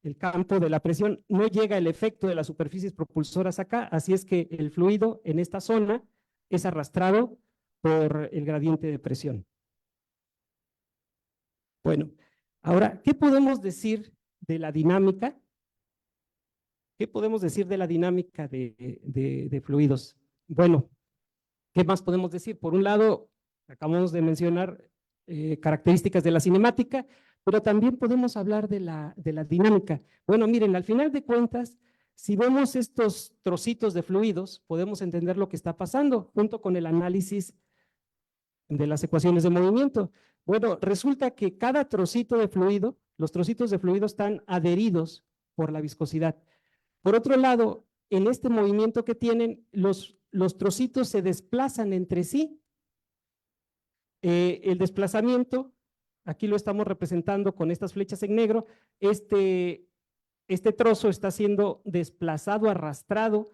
El campo de la presión no llega el efecto de las superficies propulsoras acá, así es que el fluido en esta zona es arrastrado por el gradiente de presión. Bueno, ahora, ¿qué podemos decir de la dinámica? ¿Qué podemos decir de la dinámica de fluidos? Bueno, ¿qué más podemos decir? Por un lado, acabamos de mencionar características de la cinemática, pero también podemos hablar de la dinámica. Bueno, miren, al final de cuentas, Si vemos estos trocitos de fluidos, podemos entender lo que está pasando junto con el análisis de las ecuaciones de movimiento. Bueno, resulta que cada trocito de fluido, los trocitos de fluido están adheridos por la viscosidad. Por otro lado, en este movimiento que tienen, los trocitos se desplazan entre sí. El desplazamiento, aquí lo estamos representando con estas flechas en negro, este trozo está siendo desplazado, arrastrado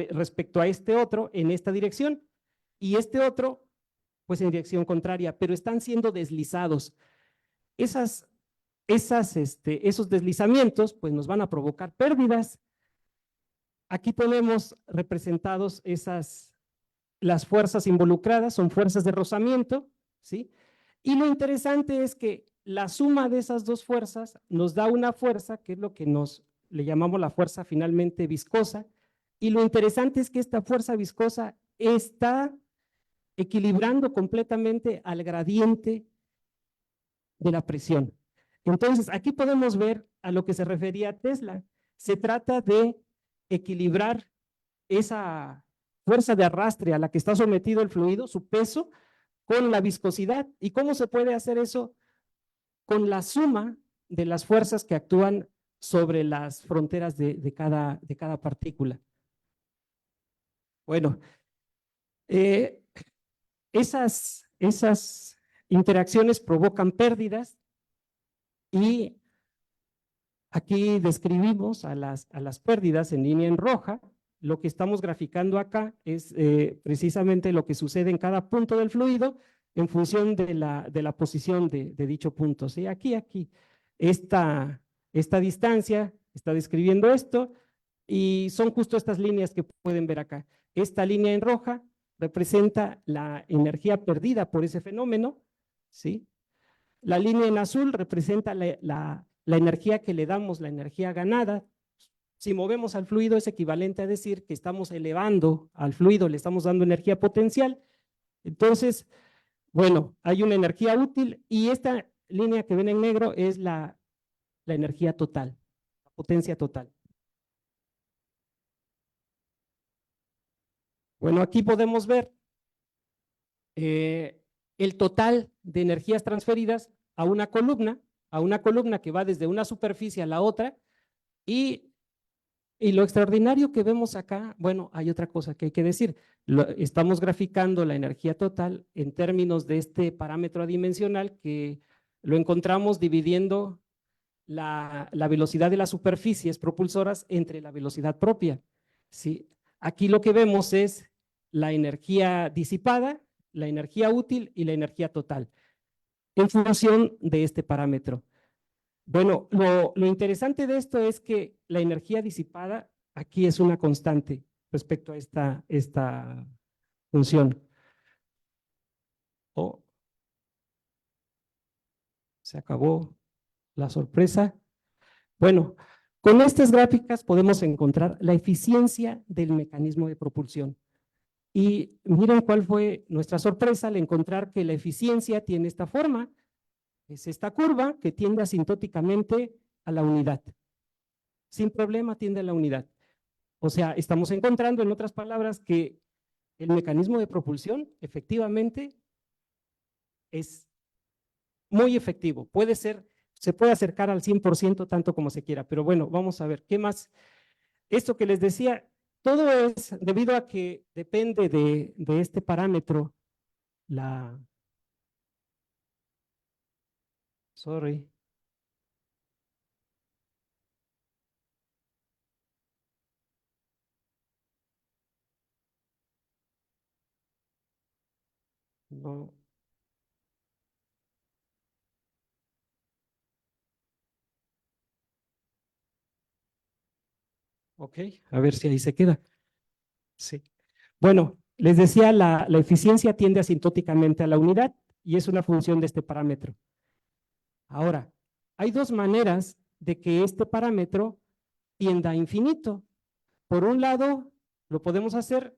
respecto a este otro en esta dirección, y este otro pues en dirección contraria, pero están siendo deslizados. Esos deslizamientos pues nos van a provocar pérdidas. Aquí tenemos representados las fuerzas involucradas, son fuerzas de rozamiento, ¿sí? Y lo interesante es que la suma de esas dos fuerzas nos da una fuerza, que es lo que le llamamos la fuerza finalmente viscosa, y lo interesante es que esta fuerza viscosa está equilibrando completamente al gradiente de la presión. Entonces, aquí podemos ver a lo que se refería Tesla. Se trata de equilibrar esa fuerza de arrastre a la que está sometido el fluido, su peso, con la viscosidad. ¿Y cómo se puede hacer eso? Con la suma de las fuerzas que actúan sobre las fronteras de cada partícula. Bueno, esas interacciones provocan pérdidas y aquí describimos a las pérdidas en línea en roja. Lo que estamos graficando acá es precisamente lo que sucede en cada punto del fluido en función de la posición de dicho punto. ¿Sí? Aquí, esta distancia está describiendo esto y son justo estas líneas que pueden ver acá. Esta línea en roja representa la energía perdida por ese fenómeno, ¿sí? La línea en azul representa la energía que le damos, la energía ganada. Si movemos al fluido es equivalente a decir que estamos elevando al fluido, le estamos dando energía potencial. Entonces, bueno, hay una energía útil y esta línea que ven en negro es la energía total, la potencia total. Bueno, aquí podemos ver el total de energías transferidas a una columna que va desde una superficie a la otra, y lo extraordinario que vemos acá, bueno, hay otra cosa que hay que decir, estamos graficando la energía total en términos de este parámetro adimensional que lo encontramos dividiendo la velocidad de las superficies propulsoras entre la velocidad propia, ¿sí? Aquí lo que vemos es la energía disipada, la energía útil y la energía total, en función de este parámetro. Bueno, lo interesante de esto es que la energía disipada aquí es una constante respecto a esta función. Oh, se acabó la sorpresa. Bueno, con estas gráficas podemos encontrar la eficiencia del mecanismo de propulsión. Y miren cuál fue nuestra sorpresa al encontrar que la eficiencia tiene esta forma. Es esta curva que tiende asintóticamente a la unidad. Sin problema tiende a la unidad. O sea, estamos encontrando, en otras palabras, que el mecanismo de propulsión efectivamente es muy efectivo. Se puede acercar al 100% tanto como se quiera. Pero bueno, vamos a ver, ¿qué más? Esto que les decía, todo es debido a que depende de este parámetro, sorry. No. Ok, a ver si ahí se queda. Sí. Bueno, les decía, la eficiencia tiende asintóticamente a la unidad y es una función de este parámetro. Ahora, hay dos maneras de que este parámetro tienda a infinito. Por un lado, lo podemos hacer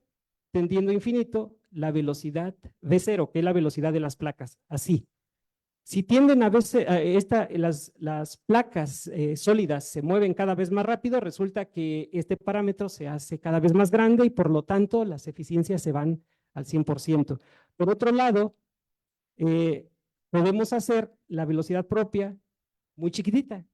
tendiendo a infinito la velocidad V0, que es la velocidad de las placas, así. Si tienden a veces, las placas sólidas se mueven cada vez más rápido, resulta que este parámetro se hace cada vez más grande y por lo tanto las eficiencias se van al 100%. Por otro lado, podemos hacer la velocidad propia muy chiquitita.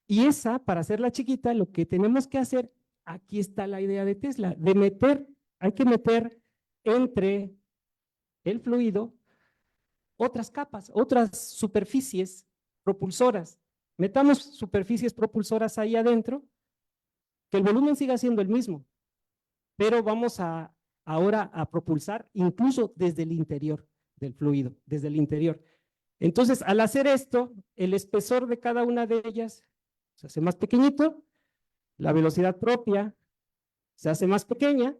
Y esa, para hacerla chiquita, lo que tenemos que hacer, aquí está la idea de Tesla, de meter, hay que meter entre el fluido otras capas, otras superficies propulsoras. Metamos superficies propulsoras ahí adentro, que el volumen siga siendo el mismo, pero vamos ahora a propulsar incluso desde el interior del fluido, desde el interior. Entonces, al hacer esto, el espesor de cada una de ellas se hace más pequeñito, la velocidad propia se hace más pequeña,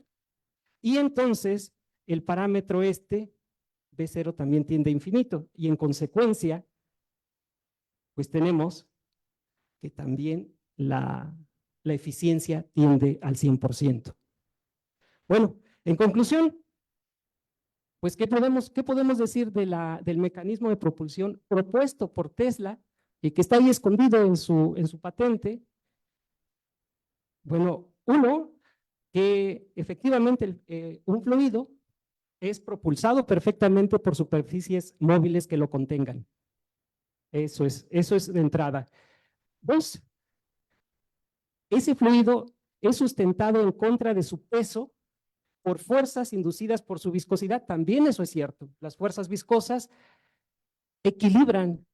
y entonces el parámetro B0 también tiende a infinito, y en consecuencia, pues tenemos que también la eficiencia tiende al 100%. Bueno, en conclusión, pues, ¿qué podemos decir del mecanismo de propulsión propuesto por Tesla y que está ahí escondido en su patente? Bueno, uno, que efectivamente un fluido es propulsado perfectamente por superficies móviles que lo contengan. Eso es de entrada. Dos, ese fluido es sustentado en contra de su peso por fuerzas inducidas por su viscosidad. También eso es cierto. Las fuerzas viscosas equilibran,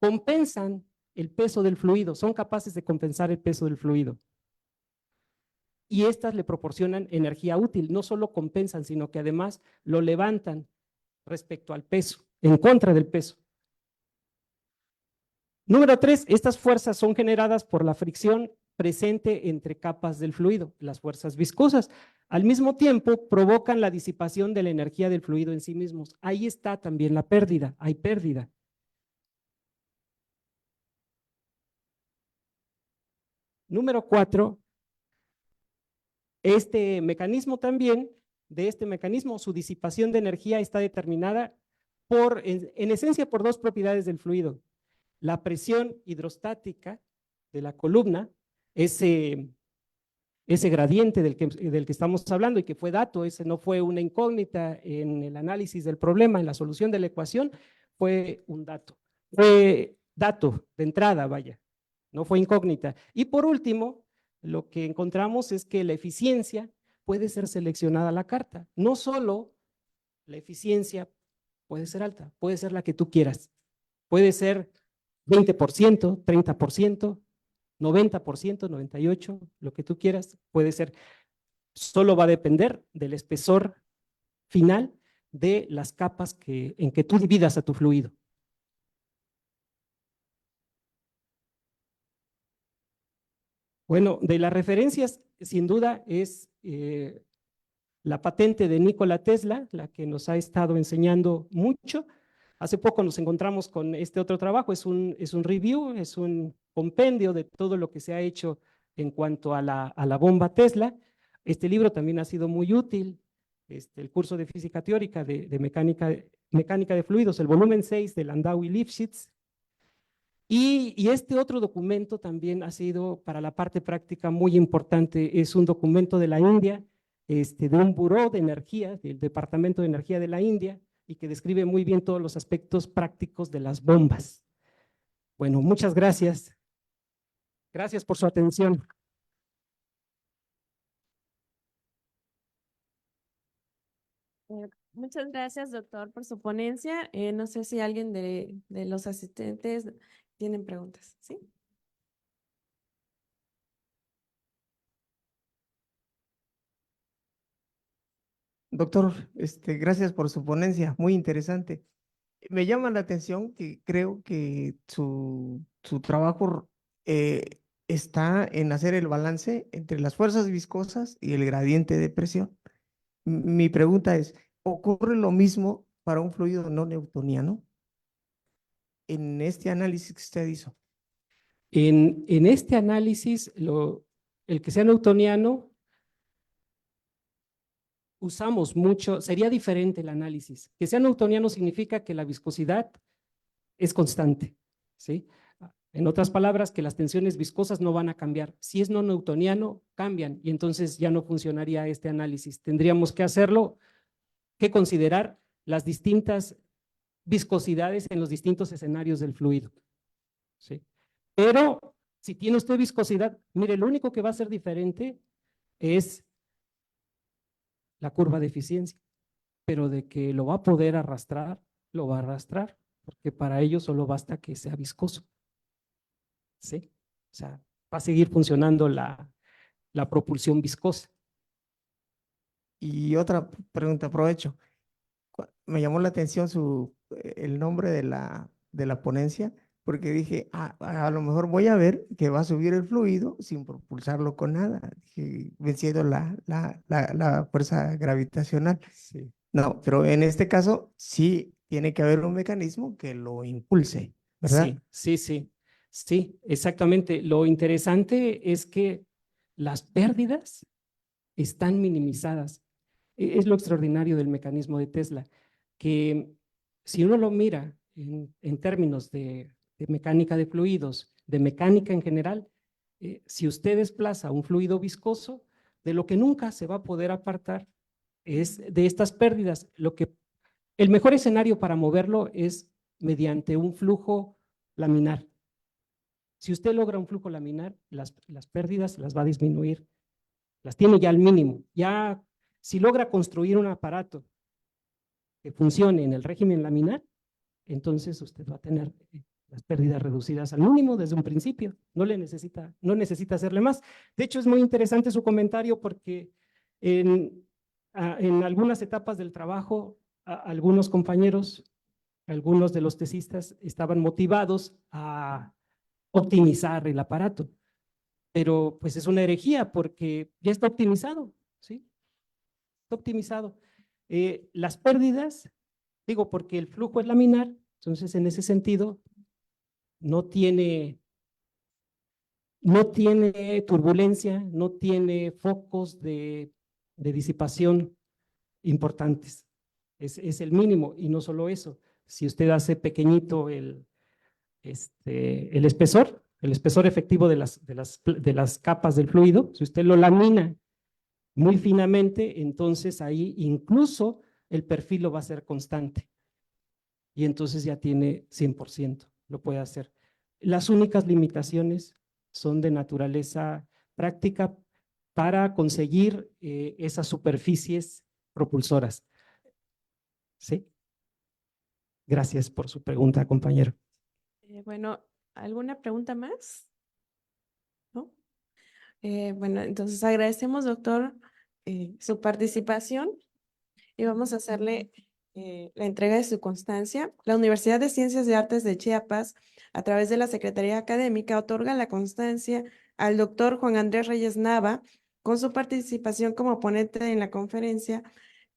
compensan el peso del fluido, son capaces de compensar el peso del fluido. Y estas le proporcionan energía útil, no solo compensan, sino que además lo levantan respecto al peso, en contra del peso. Número 3, estas fuerzas son generadas por la fricción presente entre capas del fluido, las fuerzas viscosas. Al mismo tiempo, provocan la disipación de la energía del fluido en sí mismos. Ahí está también la pérdida, hay pérdida. Número 4, este mecanismo también, de este mecanismo, su disipación de energía está determinada en esencia por dos propiedades del fluido. La presión hidrostática de la columna, ese gradiente del que estamos hablando y que fue dato, ese no fue una incógnita en el análisis del problema, en la solución de la ecuación, fue un dato. Fue dato de entrada, vaya, no fue incógnita. Y por último, lo que encontramos es que la eficiencia puede ser seleccionada a la carta. No solo la eficiencia puede ser alta, puede ser la que tú quieras. Puede ser 20%, 30%, 90%, 98%, lo que tú quieras, puede ser. Solo va a depender del espesor final de las capas en que tú dividas a tu fluido. Bueno, de las referencias, sin duda, es la patente de Nikola Tesla, la que nos ha estado enseñando mucho. Hace poco nos encontramos con este otro trabajo, es un review, es un compendio de todo lo que se ha hecho en cuanto a la bomba Tesla. Este libro también ha sido muy útil, el curso de física teórica de mecánica de fluidos, el volumen 6 de Landau y Lifshitz. Y este otro documento también ha sido para la parte práctica muy importante, es un documento de la India, de un buró de energía, del Departamento de Energía de la India, y que describe muy bien todos los aspectos prácticos de las bombas. Bueno, muchas gracias. Gracias por su atención. Muchas gracias, doctor, por su ponencia. No sé si alguien de los asistentes tienen preguntas, ¿sí? Doctor, gracias por su ponencia, muy interesante. Me llama la atención que creo que su trabajo está en hacer el balance entre las fuerzas viscosas y el gradiente de presión. Mi pregunta es, ¿ocurre lo mismo para un fluido no newtoniano? En este análisis que usted hizo. En este análisis, el que sea newtoniano, usamos mucho, sería diferente el análisis. Que sea newtoniano significa que la viscosidad es constante, ¿sí? En otras palabras, que las tensiones viscosas no van a cambiar. Si es no newtoniano, cambian y entonces ya no funcionaría este análisis. Tendríamos que hacerlo, que considerar las distintas viscosidades en los distintos escenarios del fluido, ¿sí? Pero si tiene usted viscosidad, mire, lo único que va a ser diferente es la curva de eficiencia, pero de que lo va a poder arrastrar, lo va a arrastrar, porque para ello solo basta que sea viscoso, ¿sí? O sea, va a seguir funcionando la propulsión viscosa. Y otra pregunta, aprovecho. Me llamó la atención el nombre de la ponencia, porque dije, a lo mejor voy a ver que va a subir el fluido sin propulsarlo con nada, dije, venciendo la fuerza gravitacional. Sí. No, pero en este caso sí tiene que haber un mecanismo que lo impulse, ¿verdad? Sí, exactamente. Lo interesante es que las pérdidas están minimizadas. Es lo extraordinario del mecanismo de Tesla, que si uno lo mira en términos de mecánica de fluidos, de mecánica en general, si usted desplaza un fluido viscoso, de lo que nunca se va a poder apartar es de estas pérdidas. El mejor escenario para moverlo es mediante un flujo laminar. Si usted logra un flujo laminar, las pérdidas las va a disminuir, las tiene ya al mínimo. Ya si logra construir un aparato que funcione en el régimen laminar, entonces usted va a tener las pérdidas reducidas al mínimo desde un principio. No necesita hacerle más. De hecho, es muy interesante su comentario porque en algunas etapas del trabajo, algunos compañeros, algunos de los tesistas estaban motivados a optimizar el aparato, pero pues es una herejía porque ya está optimizado, ¿sí? Está optimizado. Las pérdidas, digo, porque el flujo es laminar, entonces en ese sentido no tiene, no tiene turbulencia, no tiene focos de disipación importantes. Es el mínimo y no solo eso. Si usted hace pequeñito el espesor efectivo de las capas del fluido, si usted lo lamina muy finamente, entonces ahí incluso el perfil lo va a ser constante y entonces ya tiene 100%, lo puede hacer. Las únicas limitaciones son de naturaleza práctica para conseguir esas superficies propulsoras. ¿Sí? Gracias por su pregunta, compañero. Bueno, ¿alguna pregunta más? ¿No? Bueno, entonces agradecemos, doctor, su participación y vamos a hacerle la entrega de su constancia. La Universidad de Ciencias y Artes de Chiapas, a través de la Secretaría Académica, otorga la constancia al doctor Juan Andrés Reyes Nava con su participación como ponente en la conferencia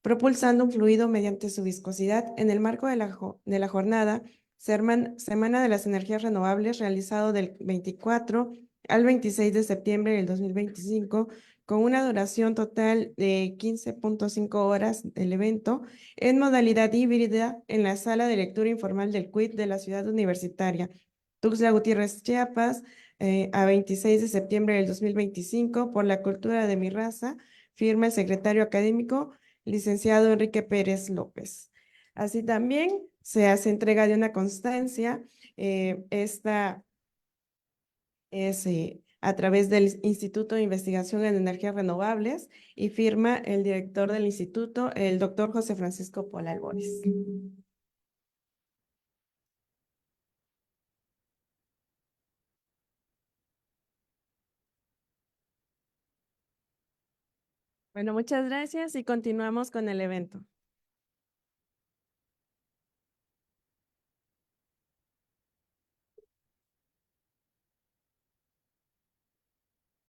Propulsando un fluido mediante su viscosidad en el marco de la jornada Semana de las Energías Renovables, realizado del 24 al 26 de septiembre del 2025, con una duración total de 15.5 horas del evento, en modalidad híbrida en la sala de lectura informal del CUIT de la ciudad universitaria. Tuxtla Gutiérrez, Chiapas, a 26 de septiembre del 2025, por la cultura de mi raza, firma el secretario académico, licenciado Enrique Pérez López. Así también se hace entrega de una constancia. Esta es a través del Instituto de Investigación en Energías Renovables y firma el director del instituto, el doctor José Francisco Pola Albores. Bueno, muchas gracias y continuamos con el evento.